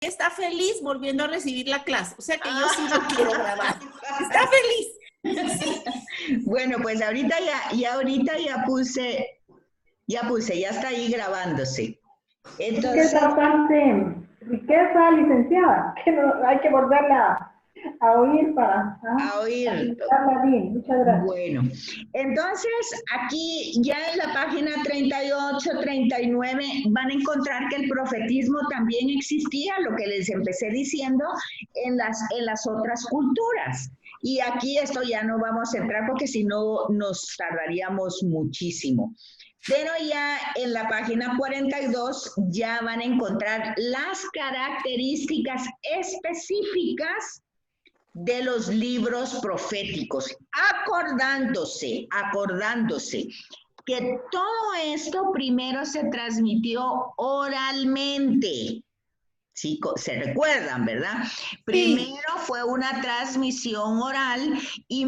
está feliz volviendo a recibir la clase. O sea que yo sí lo quiero grabar. Está feliz. Sí. Bueno, pues ahorita ya puse, ya está ahí grabándose. Entonces, es bastante riqueza, licenciada, que no, hay que volverla a oír para oír. bien. Muchas gracias. Bueno, entonces aquí ya en la página 38, 39 van a encontrar que el profetismo también existía, lo que les empecé diciendo, en las otras culturas. Y aquí esto ya no vamos a entrar porque si no nos tardaríamos muchísimo. Pero ya en la página 42 ya van a encontrar las características específicas de los libros proféticos, acordándose que todo esto primero se transmitió oralmente. Sí, se recuerdan, ¿verdad? Primero fue una transmisión oral y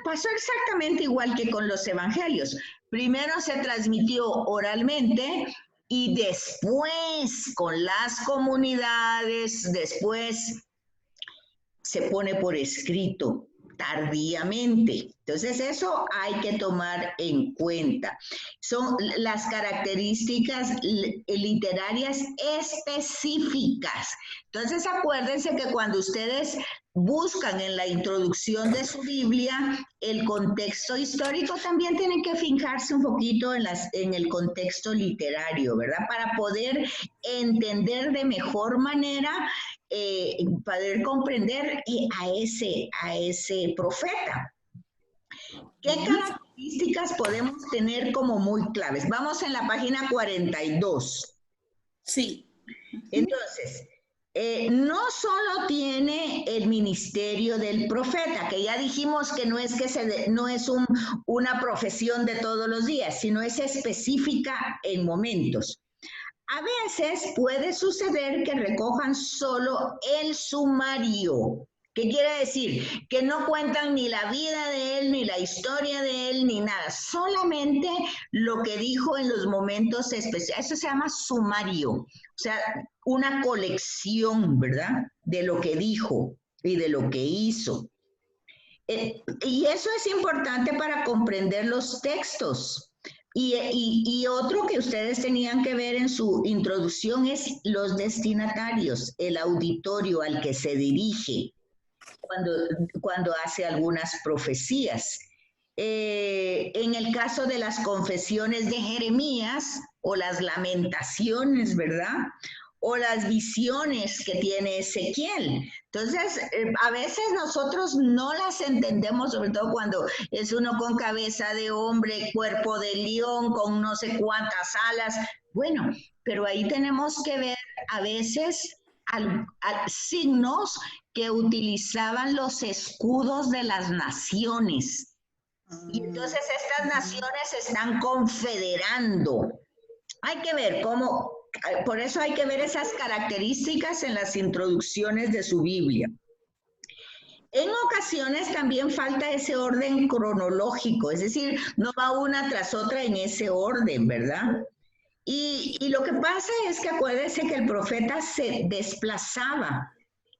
pasó exactamente igual que con los evangelios. Primero se transmitió oralmente y después con las comunidades, después se pone por escrito tardíamente. Entonces eso hay que tomar en cuenta. Son las características literarias específicas. Entonces acuérdense que cuando ustedes buscan en la introducción de su Biblia el contexto histórico, también tienen que fijarse un poquito en el contexto literario, ¿verdad? Para poder entender de mejor manera, poder comprender a ese profeta. ¿Qué características podemos tener como muy claves? Vamos en la página 42. Sí. Entonces, no solo tiene el ministerio del profeta, que ya dijimos que no es una profesión de todos los días, sino es específica en momentos. A veces puede suceder que recojan solo el sumario. ¿Qué quiere decir? Que no cuentan ni la vida de él, ni la historia de él, ni nada. Solamente lo que dijo en los momentos especiales. Eso se llama sumario. O sea, una colección, ¿verdad? De lo que dijo y de lo que hizo. Y eso es importante para comprender los textos. Y otro que ustedes tenían que ver en su introducción es los destinatarios, el auditorio al que se dirige cuando hace algunas profecías. En el caso de las confesiones de Jeremías o las lamentaciones, ¿verdad? O las visiones que tiene Ezequiel. Entonces, a veces nosotros no las entendemos, sobre todo cuando es uno con cabeza de hombre, cuerpo de león, con no sé cuántas alas. Bueno, pero ahí tenemos que ver a veces signos que utilizaban los escudos de las naciones. Y entonces estas naciones se están confederando. Hay que ver cómo, por eso hay que ver esas características en las introducciones de su Biblia. En ocasiones también falta ese orden cronológico, es decir, no va una tras otra en ese orden, ¿verdad? Y lo que pasa es que acuérdense que el profeta se desplazaba.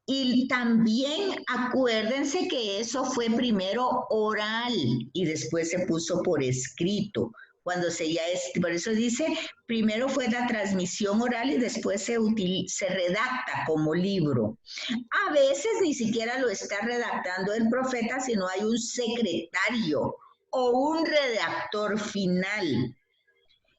Y también acuérdense que eso fue primero oral y después se puso por escrito. Por eso dice, primero fue la transmisión oral y después se redacta como libro. A veces ni siquiera lo está redactando el profeta, sino hay un secretario o un redactor final.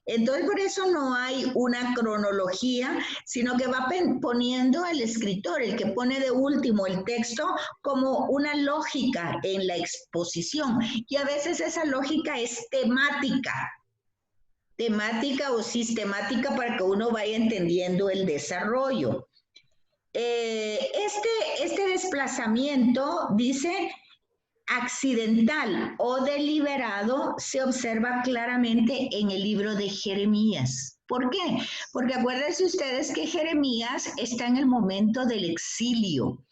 Entonces, por eso no hay una cronología, sino que va poniendo el escritor, el que pone de último el texto, como una lógica en la exposición. Y a veces esa lógica es temática o sistemática para que uno vaya entendiendo el desarrollo. Este desplazamiento, dice, accidental o deliberado, se observa claramente en el libro de Jeremías. ¿Por qué? Porque acuérdense ustedes que Jeremías está en el momento del exilio,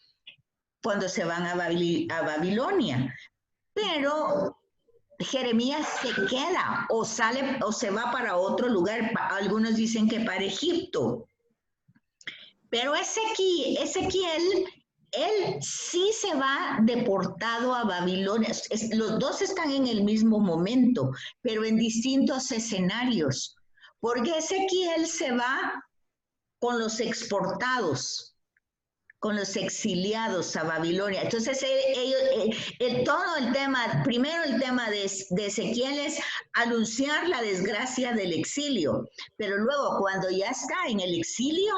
cuando se van a Babilonia. Pero Jeremías se queda o se va para otro lugar. Algunos dicen que para Egipto. Pero Ezequiel, él sí se va deportado a Babilonia. Los dos están en el mismo momento, pero en distintos escenarios. Porque Ezequiel se va con los exportados, con los exiliados a Babilonia. Entonces, todo el tema, primero el tema de Ezequiel es anunciar la desgracia del exilio, pero luego cuando ya está en el exilio,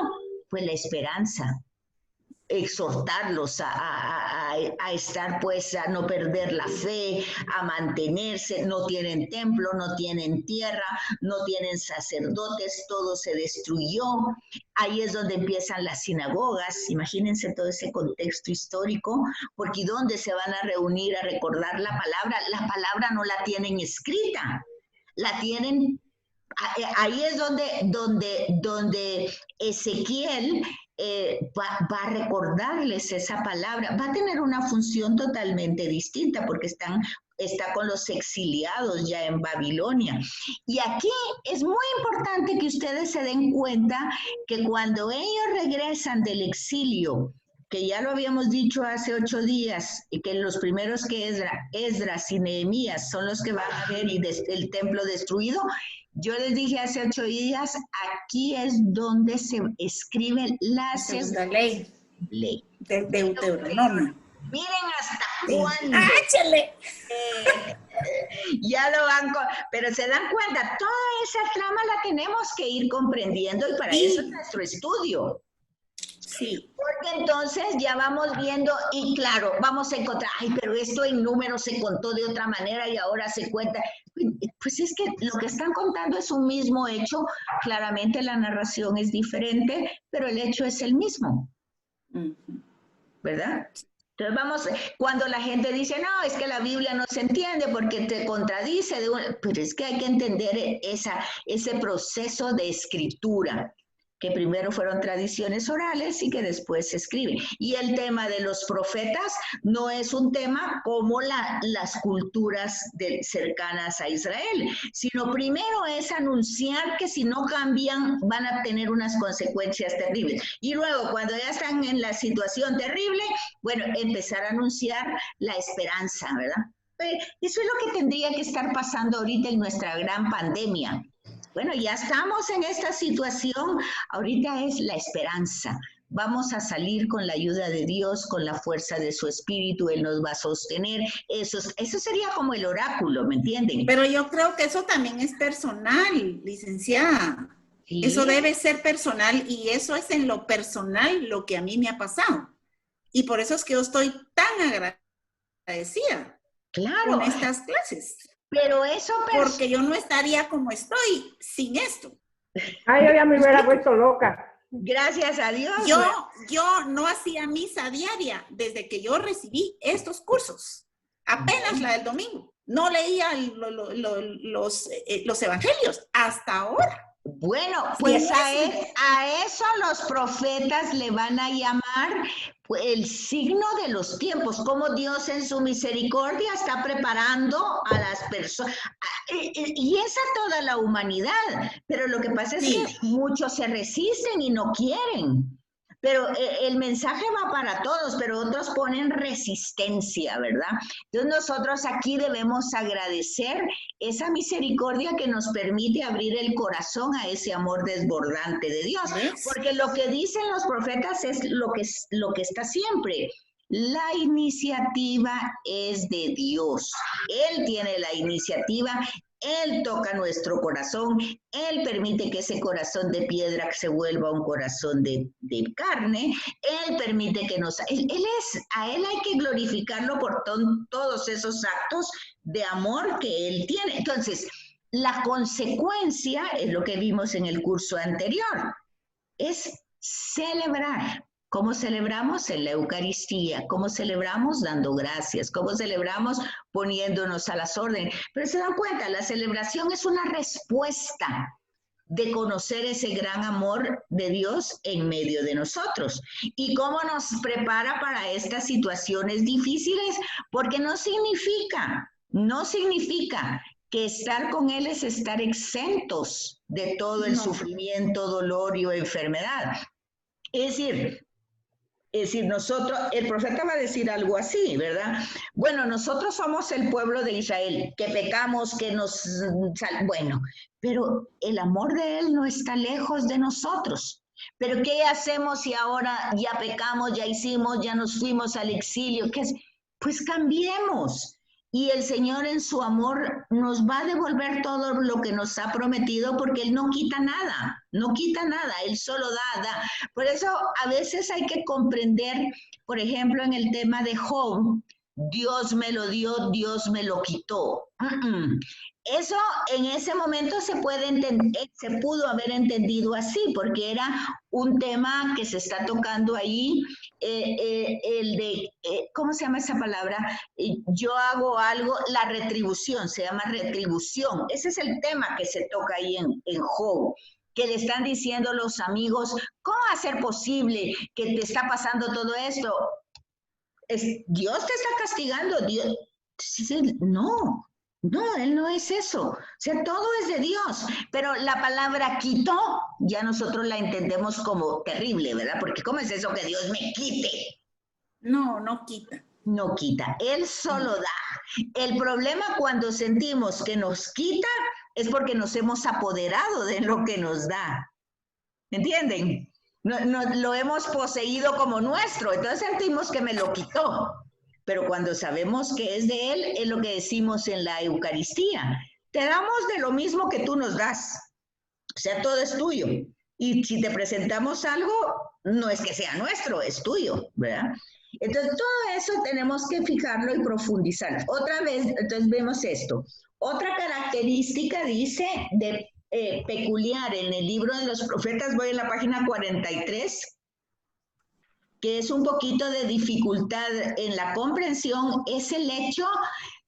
pues la esperanza, exhortarlos a estar, pues, a no perder la fe, a mantenerse. No tienen templo, no tienen tierra, no tienen sacerdotes, todo se destruyó. Ahí es donde empiezan las sinagogas. Imagínense todo ese contexto histórico, porque ¿dónde se van a reunir a recordar la palabra? La palabra no la tienen escrita, la tienen. Ahí es donde Ezequiel va a recordarles esa palabra, va a tener una función totalmente distinta porque está con los exiliados ya en Babilonia. Y aquí es muy importante que ustedes se den cuenta que cuando ellos regresan del exilio, que ya lo habíamos dicho hace 8 días, y que los primeros que Esdras y Nehemías son los que van a ver y el templo destruido. Yo les dije hace 8 días, aquí es donde se escribe la segunda ley. De Deuteronomio. Miren hasta cuándo. ¡Áchale! Ya lo van pero se dan cuenta, toda esa trama la tenemos que ir comprendiendo y para eso es nuestro estudio. Sí. Porque entonces ya vamos viendo y claro, vamos a encontrar, ay, pero esto en números se contó de otra manera y ahora se cuenta. Pues es que lo que están contando es un mismo hecho, claramente la narración es diferente, pero el hecho es el mismo, ¿verdad? Entonces cuando la gente dice, no, es que la Biblia no se entiende porque te contradice, pero es que hay que entender ese proceso de escritura, que primero fueron tradiciones orales y que después se escriben. Y el tema de los profetas no es un tema como las culturas cercanas a Israel, sino primero es anunciar que si no cambian van a tener unas consecuencias terribles. Y luego, cuando ya están en la situación terrible, bueno, empezar a anunciar la esperanza, ¿verdad? Eso es lo que tendría que estar pasando ahorita en nuestra gran pandemia. Bueno, ya estamos en esta situación, ahorita es la esperanza. Vamos a salir con la ayuda de Dios, con la fuerza de su espíritu, Él nos va a sostener. Eso sería como el oráculo, ¿me entienden? Pero yo creo que eso también es personal, licenciada. Sí. Eso debe ser personal y eso es en lo personal lo que a mí me ha pasado. Y por eso es que yo estoy tan agradecida con estas clases. Pero eso... Porque yo no estaría como estoy sin esto. Ay, yo ya me hubiera vuelto loca. Gracias a Dios. Yo no hacía misa diaria desde que yo recibí estos cursos. Apenas la del domingo. No leía los evangelios hasta ahora. Bueno, pues a eso los profetas le van a llamar el signo de los tiempos, como Dios en su misericordia está preparando a las personas, y es a toda la humanidad, pero lo que pasa es que muchos se resisten y no quieren. Pero el mensaje va para todos, pero otros ponen resistencia, ¿verdad? Entonces nosotros aquí debemos agradecer esa misericordia que nos permite abrir el corazón a ese amor desbordante de Dios. Porque lo que dicen los profetas es lo que está siempre. La iniciativa es de Dios. Él tiene la iniciativa. Él toca nuestro corazón, Él permite que ese corazón de piedra se vuelva un corazón de carne, Él permite que a Él hay que glorificarlo por todos esos actos de amor que Él tiene. Entonces, la consecuencia es lo que vimos en el curso anterior, es celebrar. ¿Cómo celebramos? En la Eucaristía. ¿Cómo celebramos? Dando gracias. ¿Cómo celebramos? Poniéndonos a las órdenes. Pero se dan cuenta, la celebración es una respuesta de conocer ese gran amor de Dios en medio de nosotros. ¿Y cómo nos prepara para estas situaciones difíciles? Porque no significa que estar con Él es estar exentos de todo el sufrimiento, dolor y enfermedad. Es decir, nosotros, el profeta va a decir algo así, ¿verdad? Bueno, nosotros somos el pueblo de Israel, que pecamos, que nos... Bueno, pero el amor de Él no está lejos de nosotros. Pero ¿qué hacemos si ahora ya pecamos, ya hicimos, ya nos fuimos al exilio? ¿Qué es? Pues cambiemos. Y el Señor en su amor nos va a devolver todo lo que nos ha prometido porque Él no quita nada, Él solo da. Por eso a veces hay que comprender, por ejemplo, en el tema de Job, Dios me lo dio, Dios me lo quitó. Eso en ese momento se pudo haber entendido así, porque era un tema que se está tocando ahí, ¿cómo se llama esa palabra? Yo hago algo, la retribución, se llama retribución. Ese es el tema que se toca ahí en Job, que le están diciendo los amigos, ¿cómo va a ser posible que te está pasando todo esto? Dios te está castigando, Dios. No, Él no es eso. O sea, todo es de Dios. Pero la palabra quitó, ya nosotros la entendemos como terrible, ¿verdad? Porque ¿cómo es eso que Dios me quite? No, no quita. No quita, Él solo da. El problema cuando sentimos que nos quita es porque nos hemos apoderado de lo que nos da. ¿Entienden? Lo hemos poseído como nuestro, entonces sentimos que me lo quitó. Pero cuando sabemos que es de Él, es lo que decimos en la Eucaristía. Te damos de lo mismo que tú nos das. O sea, todo es tuyo. Y si te presentamos algo, no es que sea nuestro, es tuyo, ¿verdad? Entonces, todo eso tenemos que fijarlo y profundizar. Otra vez, entonces vemos esto. Otra característica, dice, de peculiar en el libro de los profetas, voy en la página 43, que es un poquito de dificultad en la comprensión, es el hecho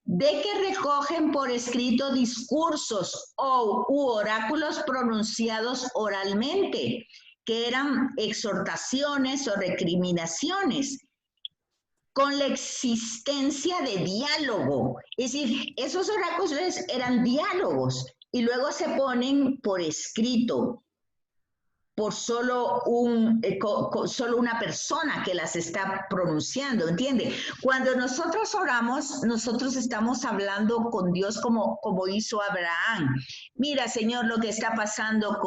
de que recogen por escrito discursos u oráculos pronunciados oralmente, que eran exhortaciones o recriminaciones, con la existencia de diálogo. Es decir, esos oráculos eran diálogos y luego se ponen por escrito por solo una persona que las está pronunciando, ¿entiende? Cuando nosotros oramos, nosotros estamos hablando con Dios como hizo Abraham. Mira, Señor, lo que está pasando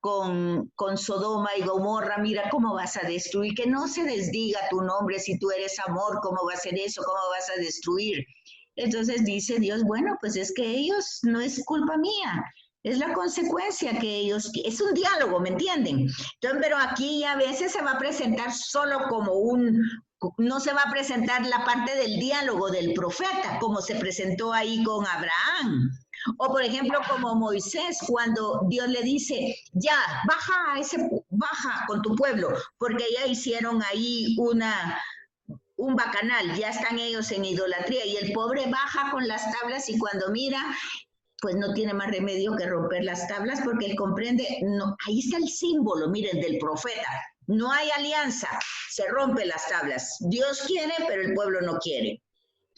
con Sodoma y Gomorra, mira cómo vas a destruir, que no se les diga tu nombre, si tú eres amor, ¿cómo va a ser eso? ¿Cómo vas a destruir? Entonces dice Dios, bueno, pues es que ellos no es culpa mía. Es la consecuencia que ellos, es un diálogo, ¿me entienden? Entonces, pero aquí a veces se va a presentar solo como no se va a presentar la parte del diálogo del profeta, como se presentó ahí con Abraham. O por ejemplo, como Moisés, cuando Dios le dice, ya, baja con tu pueblo, porque ya hicieron ahí un bacanal, ya están ellos en idolatría, y el pobre baja con las tablas y cuando mira, pues no tiene más remedio que romper las tablas porque él comprende, no, ahí está el símbolo, miren, del profeta. No hay alianza, se rompen las tablas. Dios quiere, pero el pueblo no quiere.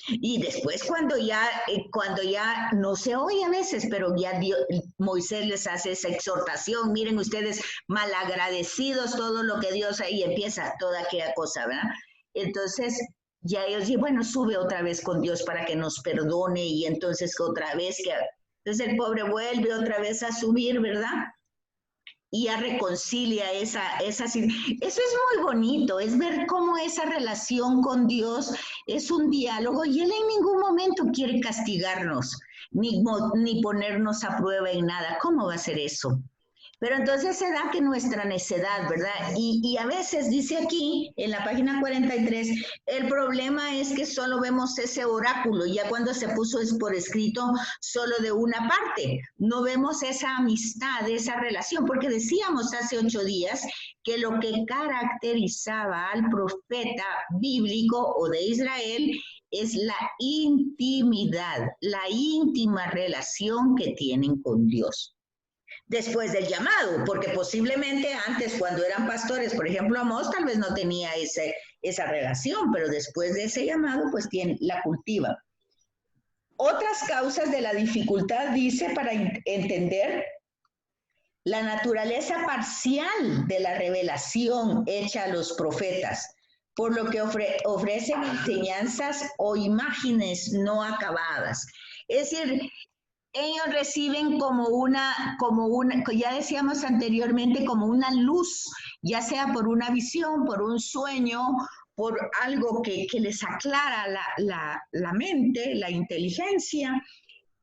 Y después cuando ya no se oye a veces, pero ya Moisés les hace esa exhortación, miren ustedes malagradecidos todo lo que Dios ahí empieza, toda aquella cosa, ¿verdad? Entonces ya ellos dicen, bueno, sube otra vez con Dios para que nos perdone y entonces otra vez entonces el pobre vuelve otra vez a subir, ¿verdad? Y ya reconcilia esa. Eso es muy bonito, es ver cómo esa relación con Dios es un diálogo y Él en ningún momento quiere castigarnos, ni ponernos a prueba en nada. ¿Cómo va a ser eso? Pero entonces se da que nuestra necedad, ¿verdad? Y a veces dice aquí, en la página 43, el problema es que solo vemos ese oráculo, ya cuando se puso por escrito solo de una parte. No vemos esa amistad, esa relación, porque decíamos hace 8 días que lo que caracterizaba al profeta bíblico o de Israel es la intimidad, la íntima relación que tienen con Dios. Después del llamado, porque posiblemente antes cuando eran pastores, por ejemplo Amós tal vez no tenía esa relación, pero después de ese llamado pues la cultiva. Otras causas de la dificultad, dice, para entender la naturaleza parcial de la revelación hecha a los profetas, por lo que ofrecen enseñanzas o imágenes no acabadas. Es decir, ellos reciben como una, ya decíamos anteriormente, como una luz, ya sea por una visión, por un sueño, por algo que les aclara la mente, la inteligencia,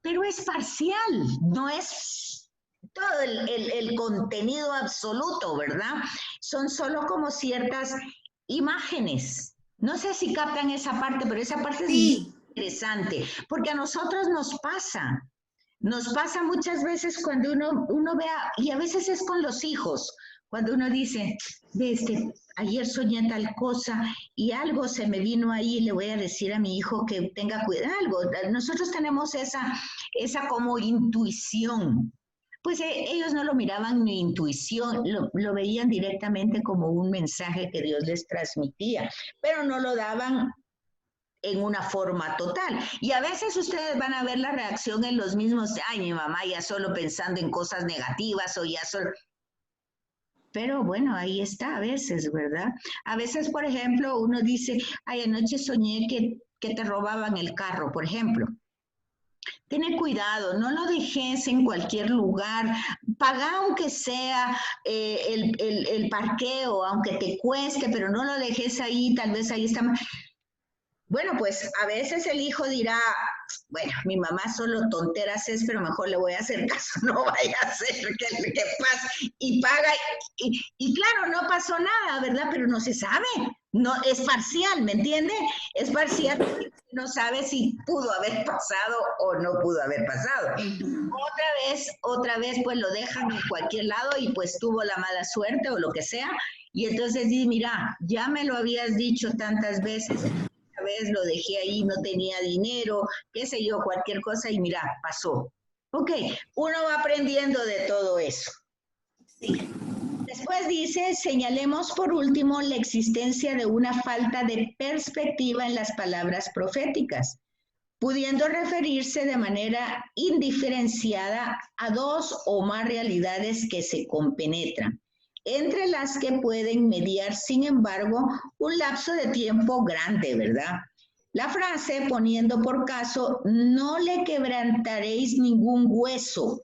pero es parcial, no es todo el contenido absoluto, ¿verdad? Son solo como ciertas imágenes. No sé si captan esa parte, pero esa parte es muy interesante, porque a nosotros nos pasa muchas veces cuando uno vea, y a veces es con los hijos, cuando uno dice, ayer soñé tal cosa y algo se me vino ahí, le voy a decir a mi hijo que tenga cuidado, algo. Nosotros tenemos esa como intuición. Pues ellos no lo miraban ni intuición, lo veían directamente como un mensaje que Dios les transmitía, pero no lo daban en una forma total. Y a veces ustedes van a ver la reacción en los mismos, ay, mi mamá ya solo pensando en cosas negativas o ya solo... Pero bueno, ahí está a veces, ¿verdad? A veces, por ejemplo, uno dice, ay, anoche soñé que te robaban el carro, por ejemplo. Ten cuidado, no lo dejes en cualquier lugar, paga aunque sea el parqueo, aunque te cueste, pero no lo dejes ahí, tal vez ahí está... Bueno, pues a veces el hijo dirá, bueno, mi mamá solo tonteras es, pero mejor le voy a hacer caso, no vaya a ser que pase, y paga, y claro, no pasó nada, ¿verdad? Pero no se sabe, no, es parcial, ¿me entiende? Es parcial, no sabe si pudo haber pasado o no pudo haber pasado. Otra vez, pues lo dejan en cualquier lado y pues tuvo la mala suerte o lo que sea, y entonces dice, mira, ya me lo habías dicho tantas veces, vez lo dejé ahí, no tenía dinero, qué sé yo, cualquier cosa y mira, pasó. Ok, uno va aprendiendo de todo eso. Sí. Después dice, señalemos por último la existencia de una falta de perspectiva en las palabras proféticas, pudiendo referirse de manera indiferenciada a dos o más realidades que se compenetran, entre las que pueden mediar, sin embargo, un lapso de tiempo grande, ¿verdad? La frase, poniendo por caso, no le quebrantaréis ningún hueso,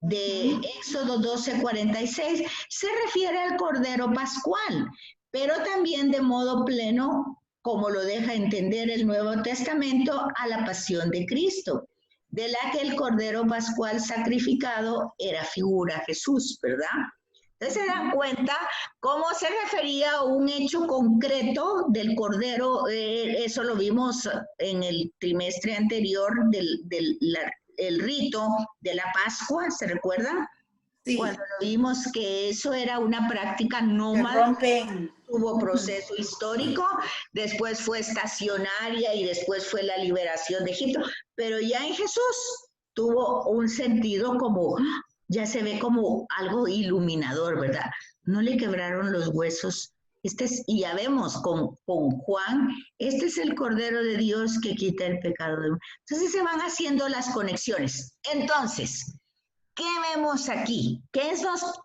de Éxodo 12:46, se refiere al Cordero Pascual, pero también de modo pleno, como lo deja entender el Nuevo Testamento, a la pasión de Cristo, de la que el Cordero Pascual sacrificado era figura Jesús, ¿verdad? Entonces se dan cuenta cómo se refería a un hecho concreto del Cordero, eso lo vimos en el trimestre anterior del rito de la Pascua, ¿se recuerda? Sí. Cuando vimos que eso era una práctica nómada, tuvo proceso histórico, después fue estacionaria y después fue la liberación de Egipto, pero ya en Jesús tuvo un sentido como... ya se ve como algo iluminador, ¿verdad? No le quebraron los huesos. Y ya vemos con Juan, este es el Cordero de Dios que quita el pecado. Entonces se van haciendo las conexiones. Entonces, ¿qué vemos aquí? ¿Qué es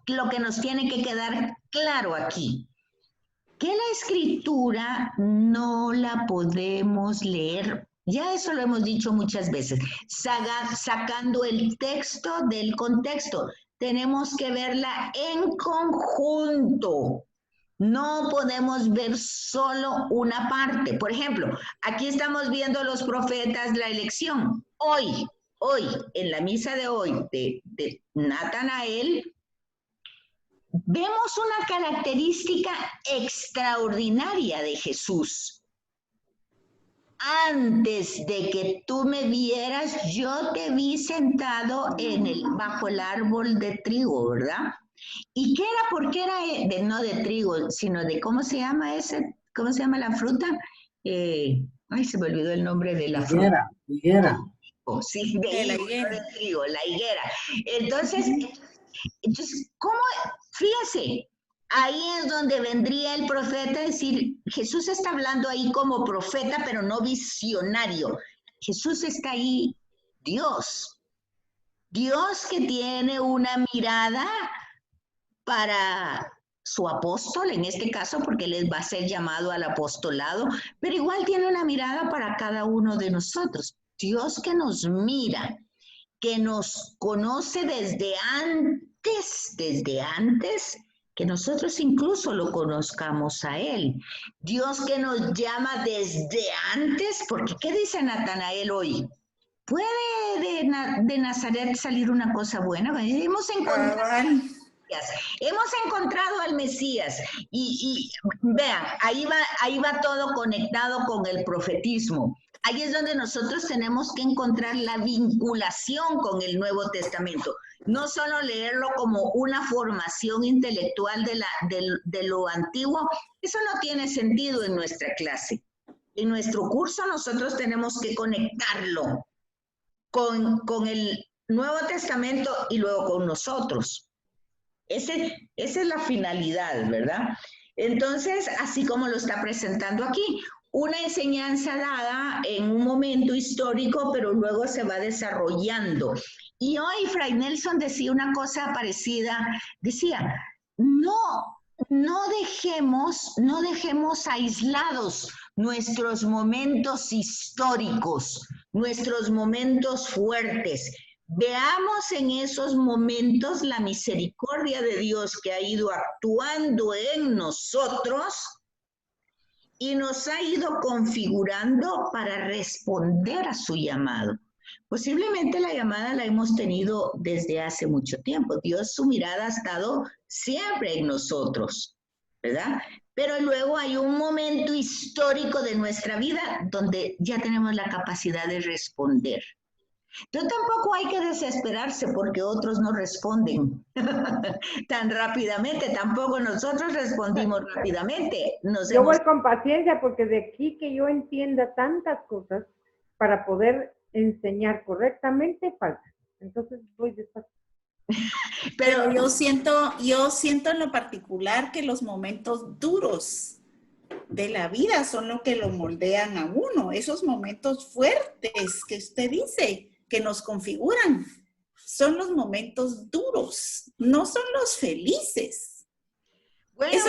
lo que nos tiene que quedar claro aquí? Que la escritura no la podemos leer. Ya eso lo hemos dicho muchas veces, sacando el texto del contexto. Tenemos que verla en conjunto. No podemos ver solo una parte. Por ejemplo, aquí estamos viendo los profetas, la elección. Hoy, en la misa de hoy de Natanael, vemos una característica extraordinaria de Jesús. Antes de que tú me vieras, yo te vi sentado bajo el árbol de trigo, ¿verdad? ¿Y qué era? ¿Por qué era no de trigo, sino de cómo se llama cómo se llama la fruta? Ay, se me olvidó el nombre de la fruta. Higuera. Sí, la higuera. De trigo, la higuera. Entonces, ¿cómo? Fíjese, ahí es donde vendría el profeta a decir, Jesús está hablando ahí como profeta, pero no visionario. Jesús está ahí, Dios que tiene una mirada para su apóstol, en este caso, porque él va a ser llamado al apostolado, pero igual tiene una mirada para cada uno de nosotros. Dios que nos mira, que nos conoce desde antes que nosotros incluso lo conozcamos a Él. Dios que nos llama desde antes, porque ¿qué dice Natanael hoy? ¿Puede de Nazaret salir una cosa buena? Hemos encontrado al Mesías y vean, ahí va todo conectado con el profetismo. Ahí es donde nosotros tenemos que encontrar la vinculación con el Nuevo Testamento. No solo leerlo como una formación intelectual de lo antiguo, eso no tiene sentido en nuestra clase. En nuestro curso nosotros tenemos que conectarlo con el Nuevo Testamento y luego con nosotros. Esa es la finalidad, ¿verdad? Entonces, así como lo está presentando aquí, una enseñanza dada en un momento histórico, pero luego se va desarrollando. Y hoy Fray Nelson decía una cosa parecida, decía, no dejemos aislados nuestros momentos históricos, nuestros momentos fuertes. Veamos en esos momentos la misericordia de Dios que ha ido actuando en nosotros y nos ha ido configurando para responder a su llamado. Posiblemente la llamada la hemos tenido desde hace mucho tiempo. Dios, su mirada ha estado siempre en nosotros, ¿verdad? Pero luego hay un momento histórico de nuestra vida donde ya tenemos la capacidad de responder. Pero tampoco hay que desesperarse porque otros no responden tan rápidamente. Tampoco nosotros respondimos rápidamente. Yo voy con paciencia porque de aquí que yo entienda tantas cosas para poder enseñar correctamente falta. Entonces voy despacio. Pero yo siento en lo particular que los momentos duros de la vida son lo que lo moldean a uno. Esos momentos fuertes que usted dice, que nos configuran, son los momentos duros, no son los felices. Bueno, eso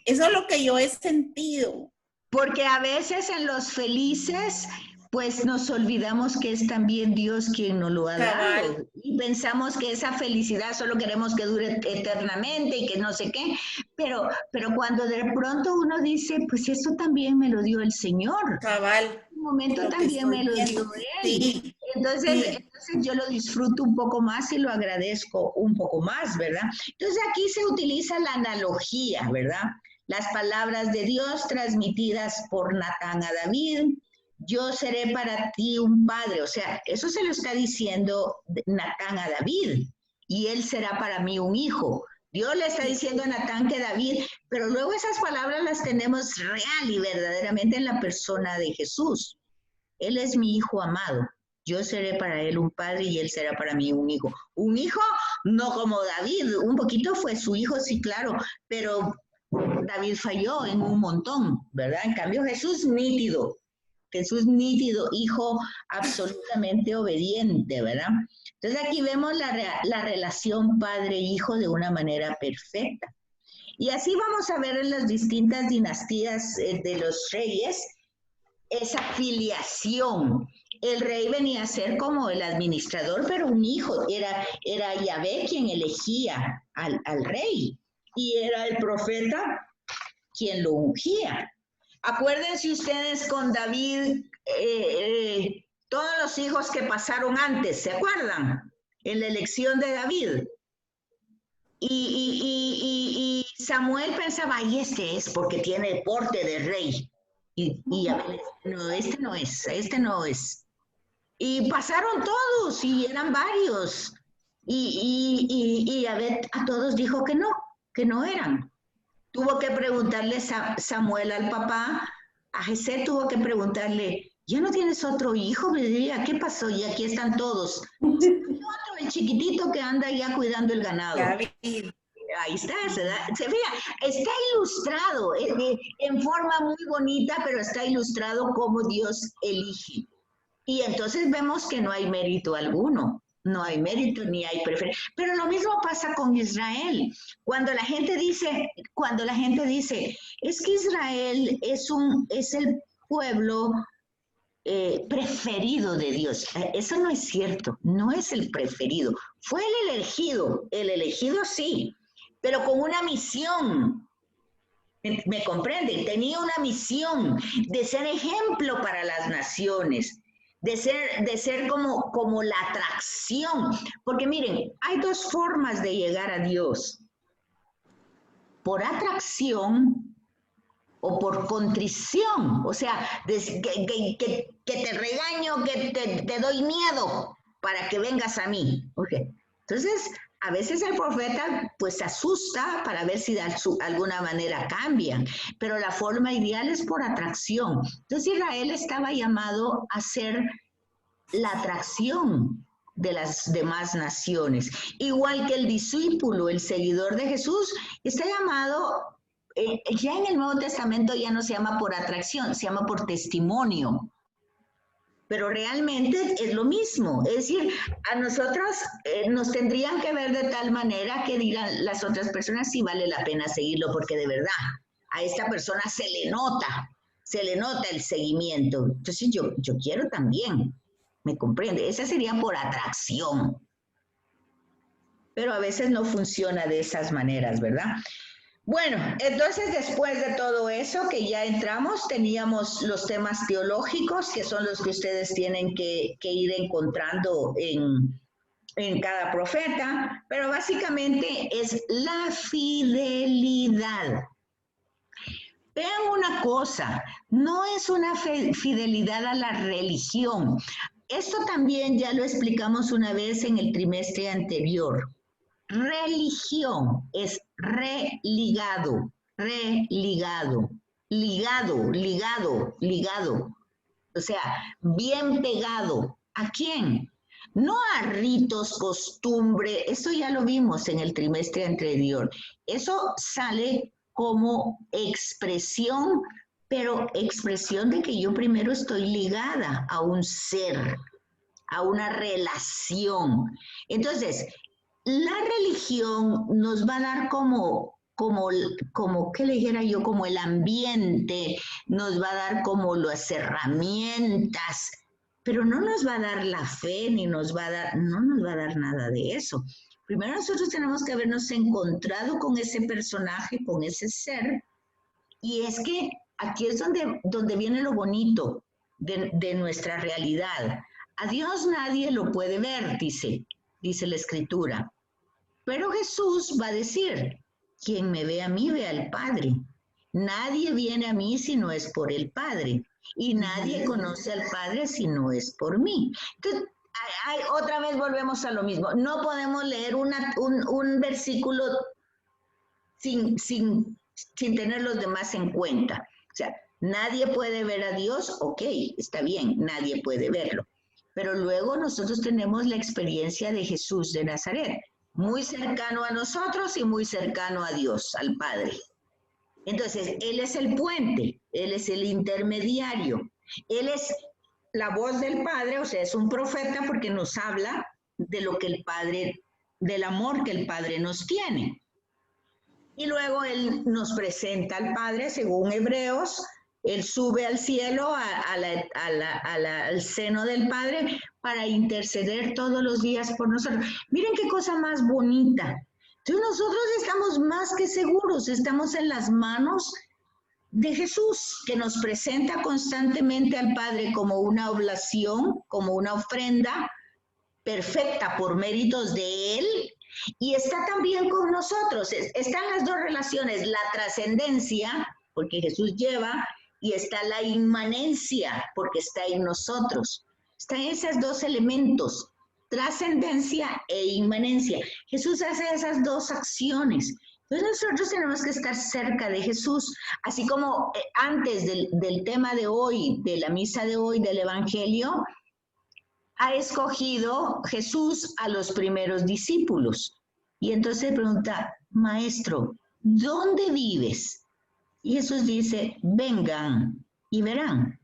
es lo que yo he sentido. Porque a veces en los felices, pues nos olvidamos que es también Dios quien nos lo ha dado. Y pensamos que esa felicidad solo queremos que dure eternamente y que no sé qué. Pero cuando de pronto uno dice, pues eso también me lo dio el Señor. Cabal. En un momento también me lo dio Él. Sí. Entonces yo lo disfruto un poco más y lo agradezco un poco más, ¿verdad? Entonces aquí se utiliza la analogía, ¿verdad? Las palabras de Dios transmitidas por Natán a David. Yo seré para ti un padre, o sea, eso se lo está diciendo Natán a David, y él será para mí un hijo. Dios le está diciendo a Natán que David, pero luego esas palabras las tenemos real y verdaderamente en la persona de Jesús. Él es mi hijo amado, yo seré para él un padre y él será para mí un hijo. Un hijo no como David, un poquito fue su hijo, sí, claro, pero David falló en un montón, ¿verdad? En cambio Jesús nítido, hijo absolutamente obediente, ¿verdad? Entonces aquí vemos la relación padre-hijo de una manera perfecta. Y así vamos a ver en las distintas dinastías de los reyes esa filiación. El rey venía a ser como el administrador, pero un hijo. Era Yahvé quien elegía al rey y era el profeta quien lo ungía. Acuérdense ustedes con David, todos los hijos que pasaron antes, ¿se acuerdan? En la elección de David. Y Samuel pensaba, y este es porque tiene porte de rey. Y Abel, no, este no es. Y pasaron todos, y eran varios. Y Abel a todos dijo que no eran. Tuvo que preguntarle Samuel al papá, a Jesé tuvo que preguntarle, ¿ya no tienes otro hijo? Me diría, ¿qué pasó? Y aquí están todos. Otro, el chiquitito que anda ya cuidando el ganado. Ahí está, se fija, está ilustrado en forma muy bonita, pero está ilustrado cómo Dios elige. Y entonces vemos que no hay mérito alguno. no hay mérito ni hay preferencia. Pero lo mismo pasa con Israel. Cuando la gente dice, es que Israel es el pueblo preferido de Dios. Eso no es cierto, no es el preferido. Fue el elegido sí, pero con una misión. ¿Me comprenden? Tenía una misión de ser ejemplo para las naciones, de ser como la atracción. Porque miren, hay dos formas de llegar a Dios. Por atracción o por contrición. O sea, que te regaño, que te doy miedo para que vengas a mí. Okay. Entonces, a veces el profeta pues se asusta para ver si de alguna manera cambian, pero la forma ideal es por atracción. Entonces Israel estaba llamado a ser la atracción de las demás naciones. Igual que el discípulo, el seguidor de Jesús, está llamado, ya en el Nuevo Testamento ya no se llama por atracción, se llama por testimonio. Pero realmente es lo mismo, es decir, a nosotros nos tendrían que ver de tal manera que digan las otras personas si vale la pena seguirlo, porque de verdad a esta persona se le nota el seguimiento. Entonces yo quiero también, ¿me comprende? Esa sería por atracción. Pero a veces no funciona de esas maneras, ¿verdad? Bueno, entonces después de todo eso que ya entramos, teníamos los temas teológicos, que son los que ustedes tienen que ir encontrando en cada profeta, pero básicamente es la fidelidad. Vean una cosa, no es una fidelidad a la religión. Esto también ya lo explicamos una vez en el trimestre anterior. Religión es religado, ligado. O sea, bien pegado. ¿A quién? No a ritos, costumbre, eso ya lo vimos en el trimestre anterior. Eso sale como expresión, pero expresión de que yo primero estoy ligada a un ser, a una relación. Entonces, la religión nos va a dar como, ¿qué le dijera yo? Como el ambiente, nos va a dar como las herramientas, pero no nos va a dar la fe, no nos va a dar nada de eso. Primero nosotros tenemos que habernos encontrado con ese personaje, con ese ser, y es que aquí es donde viene lo bonito de nuestra realidad. A Dios nadie lo puede ver, dice la Escritura. Pero Jesús va a decir, quien me ve a mí, ve al Padre. Nadie viene a mí si no es por el Padre. Y nadie conoce al Padre si no es por mí. Entonces, otra vez volvemos a lo mismo. No podemos leer un versículo sin tener los demás en cuenta. O sea, nadie puede ver a Dios, ok, está bien, nadie puede verlo. Pero luego nosotros tenemos la experiencia de Jesús de Nazaret, muy cercano a nosotros y muy cercano a Dios, al Padre. Entonces, Él es el puente, Él es el intermediario, Él es la voz del Padre, o sea, es un profeta porque nos habla de lo que el Padre, del amor que el Padre nos tiene. Y luego Él nos presenta al Padre, según Hebreos, Él sube al cielo, al seno del Padre, para interceder todos los días por nosotros. Miren qué cosa más bonita. Entonces nosotros estamos más que seguros, estamos en las manos de Jesús, que nos presenta constantemente al Padre como una oblación, como una ofrenda perfecta por méritos de Él, y está también con nosotros. Están las dos relaciones, la trascendencia, porque Jesús lleva, y está la inmanencia, porque está en nosotros. Están esos dos elementos, trascendencia e inmanencia. Jesús hace esas dos acciones. Entonces nosotros tenemos que estar cerca de Jesús, así como antes del tema de hoy, de la misa de hoy, del Evangelio, ha escogido Jesús a los primeros discípulos. Y entonces pregunta, Maestro, ¿dónde vives? Y Jesús dice, vengan y verán.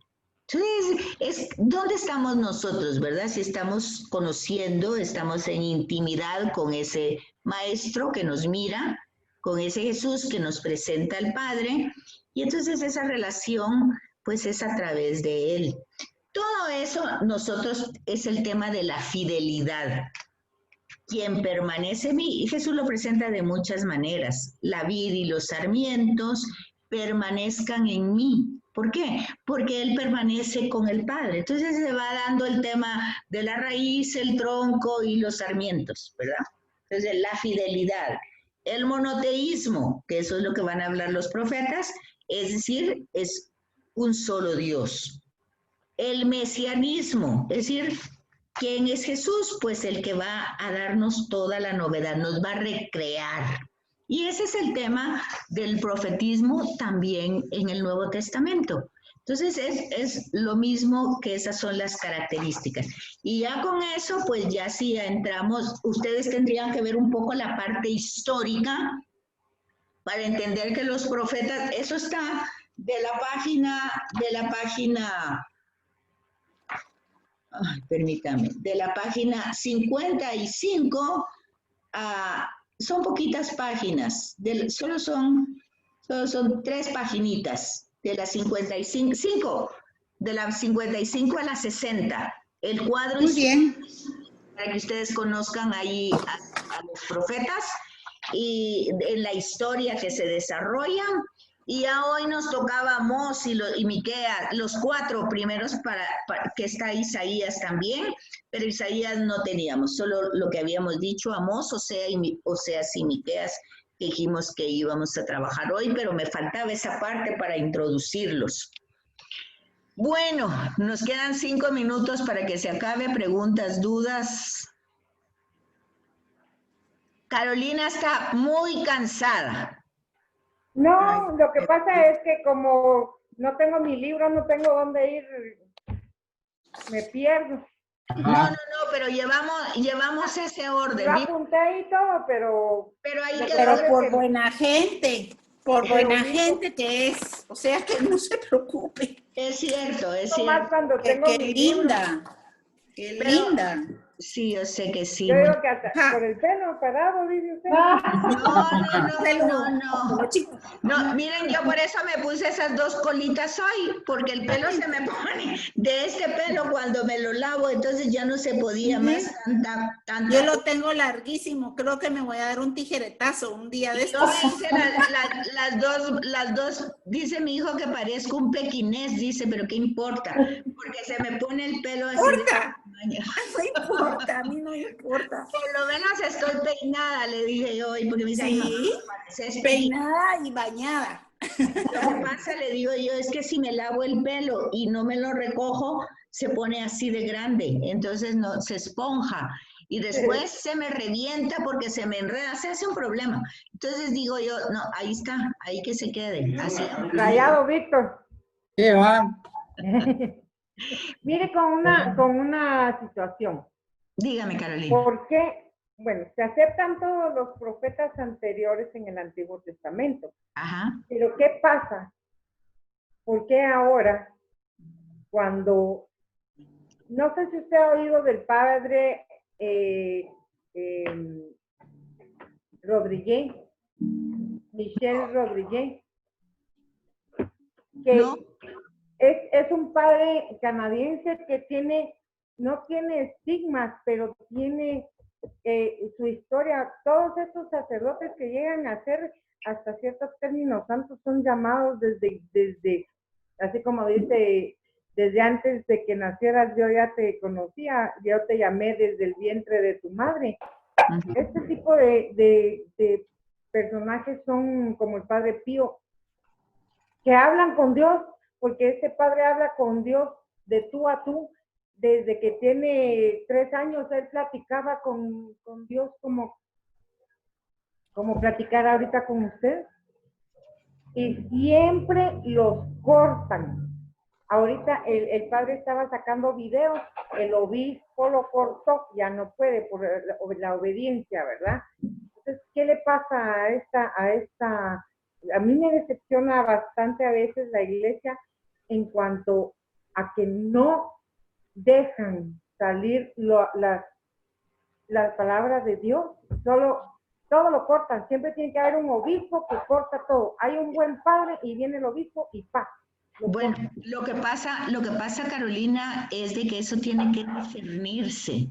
Entonces, ¿dónde estamos nosotros, verdad? Si estamos conociendo, estamos en intimidad con ese maestro que nos mira, con ese Jesús que nos presenta al Padre, y entonces esa relación, pues es a través de Él. Todo eso, nosotros, es el tema de la fidelidad. Quien permanece en mí, y Jesús lo presenta de muchas maneras, la vid y los sarmientos permanezcan en mí. ¿Por qué? Porque Él permanece con el Padre. Entonces se va dando el tema de la raíz, el tronco y los sarmientos, ¿verdad? Entonces la fidelidad. El monoteísmo, que eso es lo que van a hablar los profetas, es decir, es un solo Dios. El mesianismo, es decir, ¿quién es Jesús? Pues el que va a darnos toda la novedad, nos va a recrear. Y ese es el tema del profetismo también en el Nuevo Testamento. Entonces es lo mismo, que esas son las características. Y ya con eso, pues ya si entramos, ustedes tendrían que ver un poco la parte histórica para entender que los profetas, eso está de la página, permítame, de la página 55 a, son poquitas páginas, solo son 3 paginitas, de las 55, de la 55 a la 60. El cuadro Muy bien. para que ustedes conozcan ahí a los profetas y en la historia que se desarrolla. Y ya hoy nos tocaba Amós y Miqueas, los 4 primeros, para que está Isaías también, pero Isaías no teníamos, solo lo que habíamos dicho, Amós, Oseas y Miqueas, que dijimos que íbamos a trabajar hoy, pero me faltaba esa parte para introducirlos. Bueno, nos quedan 5 minutos para que se acabe. Preguntas, dudas. Carolina está muy cansada. No, lo que pasa es que como no tengo mi libro, no tengo dónde ir, me pierdo. No, pero llevamos ese orden. Lo apunté y todo, pero ahí pero por buena gente, que es, o sea que no se preocupe. Es cierto, es cierto. Más cuando tengo qué linda, qué linda. Sí, yo sé que sí. Yo digo que hasta por el pelo parado, dice usted. No, miren, yo por eso me puse esas 2 colitas hoy, porque el pelo se me pone de este pelo cuando me lo lavo, entonces ya no se podía más tanta. Yo lo tengo larguísimo, creo que me voy a dar un tijeretazo un día de estos. Yo me hice las dos, dice mi hijo que parezco un pequinés, dice, pero ¿qué importa? Porque se me pone el pelo así. No importa, a mí no importa. Por lo menos estoy peinada, le dije yo hoy, porque me dice, sí, peinada y bañada. Lo que pasa, le digo yo, es que si me lavo el pelo y no me lo recojo, se pone así de grande, entonces no se esponja. Y después se me revienta porque se me enreda, se hace un problema. Entonces digo yo, no, ahí está, ahí que se quede. Así. Callado, Víctor. ¿Qué va? Mire, con una situación. Dígame, Carolina. ¿Por qué? Bueno, se aceptan todos los profetas anteriores en el Antiguo Testamento. Ajá. Pero ¿qué pasa? ¿Por qué ahora, cuando, no sé si usted ha oído del padre Rodríguez, Michel Rodríguez, que no. es un padre canadiense que no tiene estigmas, pero tiene su historia. Todos estos sacerdotes que llegan a ser hasta ciertos términos santos son llamados desde así como dice, desde antes de que nacieras yo ya te conocía, yo te llamé desde el vientre de tu madre. Este tipo de personajes son como el Padre Pío, que hablan con Dios, porque este padre habla con Dios de tú a tú. Desde que tiene 3 años, él platicaba con Dios como platicar ahorita con usted. Y siempre los cortan. Ahorita el padre estaba sacando videos, el obispo lo cortó, ya no puede por la obediencia, ¿verdad? Entonces, ¿qué le pasa a esta? A mí me decepciona bastante a veces la iglesia en cuanto a que no dejan salir las palabras de Dios, todo lo cortan. Siempre tiene que haber un obispo que corta todo. Hay un buen padre y viene el obispo y ¡pah! Bueno, lo que pasa, Carolina, es de que eso tiene que discernirse.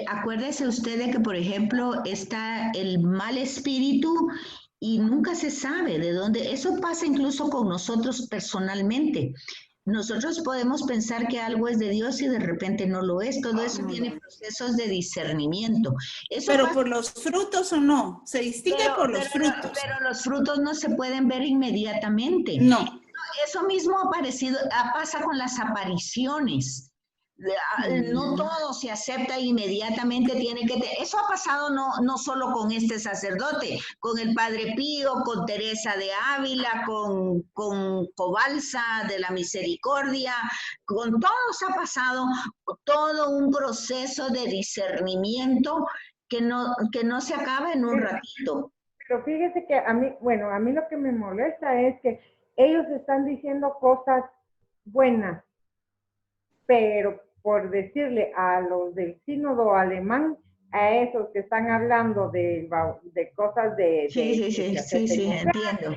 Acuérdese usted de que, por ejemplo, está el mal espíritu y nunca se sabe de dónde. Eso pasa incluso con nosotros personalmente. Nosotros podemos pensar que algo es de Dios y de repente no lo es. Todo eso tiene procesos de discernimiento. Eso pero pasa, por los frutos o no, se distingue por los frutos. pero los frutos no se pueden ver inmediatamente. No. Eso mismo pasa con las apariciones. No todo se acepta inmediatamente, eso ha pasado no solo con este sacerdote, con el Padre Pío, con Teresa de Ávila, con Cobalsa de la Misericordia, con todos ha pasado todo un proceso de discernimiento que no se acaba en un ratito. Pero fíjese que a mí lo que me molesta es que ellos están diciendo cosas buenas, pero por decirle a los del sínodo alemán, a esos que están hablando de cosas Sí, entiendo.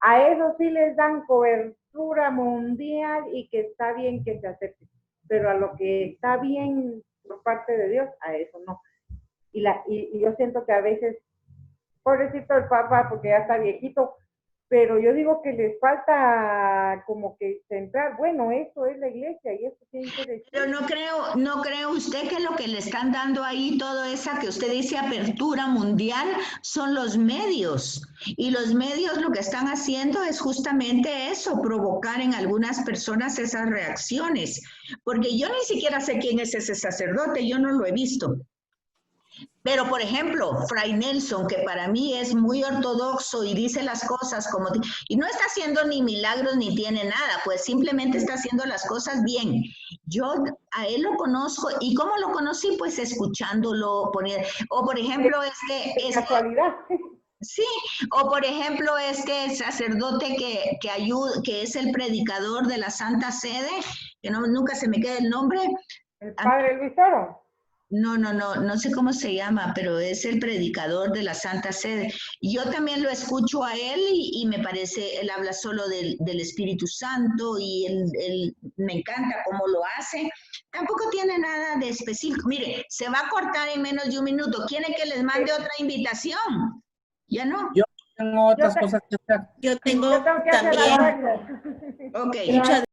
A esos sí les dan cobertura mundial y que está bien que se acepte, pero a lo que está bien por parte de Dios, a eso no. Y yo siento que a veces, pobrecito el Papa, porque ya está viejito, pero yo digo que les falta como que centrar, bueno, eso es la iglesia y eso tiene que decir. Pero no creo usted que lo que le están dando ahí, todo esa que usted dice apertura mundial, son los medios. Y los medios lo que están haciendo es justamente eso, provocar en algunas personas esas reacciones. Porque yo ni siquiera sé quién es ese sacerdote, yo no lo he visto. Pero, por ejemplo, Fray Nelson, que para mí es muy ortodoxo y dice las cosas como... Y no está haciendo ni milagros ni tiene nada, pues simplemente está haciendo las cosas bien. Yo a él lo conozco, ¿y cómo lo conocí? Pues escuchándolo, o por ejemplo, casualidad. Sí, o por ejemplo, este sacerdote que es el predicador de la Santa Sede, que nunca se me queda el nombre. El padre Luis Toro. No sé cómo se llama, pero es el predicador de la Santa Sede. Yo también lo escucho a él y me parece, él habla solo del Espíritu Santo y él me encanta cómo lo hace. Tampoco tiene nada de específico. Mire, se va a cortar en menos de un minuto. ¿Quieren que les mande otra invitación? ¿Ya no? Yo tengo otras cosas que hacer. Yo tengo que también. hacer Ok. Muchas